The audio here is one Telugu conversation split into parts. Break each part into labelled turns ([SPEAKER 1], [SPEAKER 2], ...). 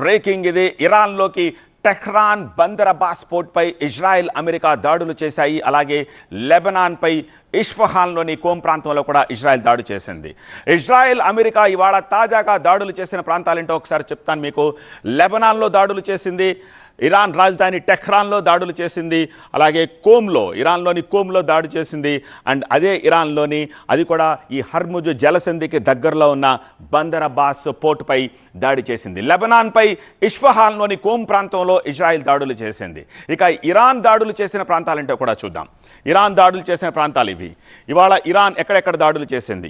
[SPEAKER 1] బ్రేకింగ్ ఇది. ఇరాన్లోకి టెహ్రాన్ బందర్ అబ్బాస్ పోర్ట్పై ఇజ్రాయెల్ అమెరికా దాడులు చేశాయి. అలాగే లెబనాన్పై ఇష్ఫహాన్లోని కోమ్ ప్రాంతంలో కూడా ఇజ్రాయెల్ దాడి చేసింది. ఇజ్రాయెల్ అమెరికా ఇవాళ తాజాగా దాడులు చేసిన ప్రాంతాలేంటో ఒకసారి చెప్తాను మీకు. లెబనాన్లో దాడులు చేసింది, ఇరాన్ రాజధాని టెహ్రాన్లో దాడులు చేసింది, అలాగే కోమ్లో, ఇరాన్లోని కోమ్లో దాడి చేసింది. అండ్ అదే ఇరాన్లోని, అది కూడా ఈ హర్ముజ్ జలసంధికి దగ్గరలో ఉన్న బందర్ అబ్బాస్ పోర్టుపై దాడి చేసింది. లెబనాన్పై ఇష్ఫహాన్లోని కోమ్ ప్రాంతంలో ఇజ్రాయెల్ దాడులు చేసింది. ఇక ఇరాన్ దాడులు చేసిన ప్రాంతాలంటే కూడా చూద్దాం. ఇరాన్ దాడులు చేసిన ప్రాంతాలు ఇవి. ఇవాళ ఇరాన్ ఎక్కడెక్కడ దాడులు చేసింది?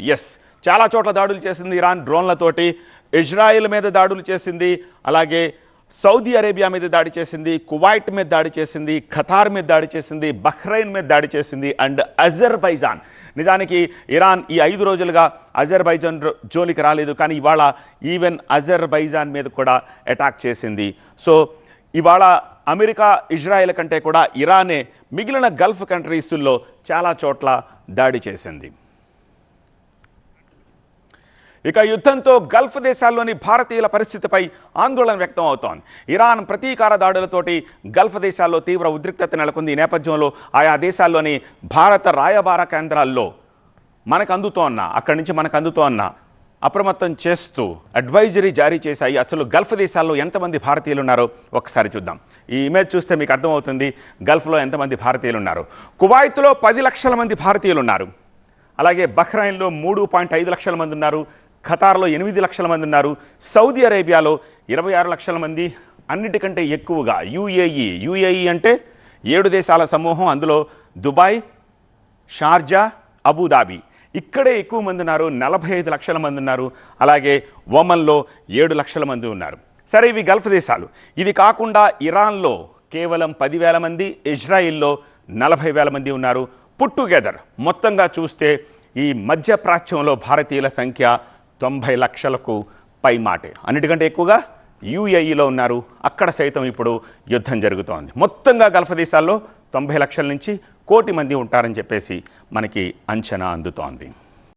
[SPEAKER 1] చాలా చోట్ల దాడులు చేసింది ఇరాన్ డ్రోన్లతోటి. ఇజ్రాయెల్ మీద దాడులు చేసింది, అలాగే సౌదీ అరేబియా మీద దాడి చేసింది, కువైట్ మీద దాడి చేసింది, ఖతార్ మీద దాడి చేసింది, బహ్రెయిన్ మీద దాడి చేసింది, అండ్ అజర్బైజాన్. నిజానికి ఇరాన్ ఈ 5 రోజులుగా అజర్బైజాన్ జోలికి రాలేదు, కానీ ఇవాళ ఈవెన్ అజర్బైజాన్ మీద కూడా అటాక్ చేసింది. సో ఇవాళ అమెరికా ఇజ్రాయెల్ కంటే కూడా ఇరానే మిగిలిన గల్ఫ్ కంట్రీస్లో చాలా చోట్ల దాడి చేసింది. ఇక యుద్ధంతో గల్ఫ్ దేశాల్లోని భారతీయుల పరిస్థితిపై ఆందోళన వ్యక్తం అవుతోంది. ఇరాన్ ప్రతీకార దాడులతోటి గల్ఫ్ దేశాల్లో తీవ్ర ఉద్రిక్తత నెలకొంది. ఈ నేపథ్యంలో ఆయా దేశాల్లోని భారత రాయబార కేంద్రాల్లో అక్కడి నుంచి మనకు అందుతోన్న అప్రమత్తం చేస్తూ అడ్వైజరీ జారీ చేశాయి. అసలు గల్ఫ్ దేశాల్లో ఎంతమంది భారతీయులు ఉన్నారో ఒకసారి చూద్దాం. ఈ ఇమేజ్ చూస్తే మీకు అర్థమవుతుంది గల్ఫ్లో ఎంతమంది భారతీయులు ఉన్నారు. కువైత్లో 10 లక్షల మంది భారతీయులు ఉన్నారు. అలాగే బహ్రెయిన్లో 3.5 లక్షల మంది ఉన్నారు. ఖతార్లో 8 లక్షల మంది ఉన్నారు. సౌదీ అరేబియాలో 26 లక్షల మంది. అన్నిటికంటే ఎక్కువగా యుఏఈ అంటే 7 దేశాల సమూహం. అందులో దుబాయ్, షార్జా, అబుదాబి, ఇక్కడే ఎక్కువ మంది ఉన్నారు. 45 లక్షల మంది ఉన్నారు. అలాగే ఒమన్లో 7 లక్షల మంది ఉన్నారు. సరే, ఇవి గల్ఫ్ దేశాలు. ఇది కాకుండా ఇరాన్లో కేవలం 10,000 మంది, ఇజ్రాయిల్లో 40,000 మంది ఉన్నారు. పుట్ టుగెదర్ మొత్తంగా చూస్తే ఈ మధ్యప్రాచ్యంలో భారతీయుల సంఖ్య 90 లక్షలకు పైమాటే. అన్నిటికంటే ఎక్కువగా యుఏఈలో ఉన్నారు. అక్కడ సైతం ఇప్పుడు యుద్ధం జరుగుతోంది. మొత్తంగా గల్ఫ్ దేశాల్లో 90 లక్షల నుంచి 1 కోటి మంది ఉంటారని చెప్పేసి మనకి అంచనా అందుతోంది.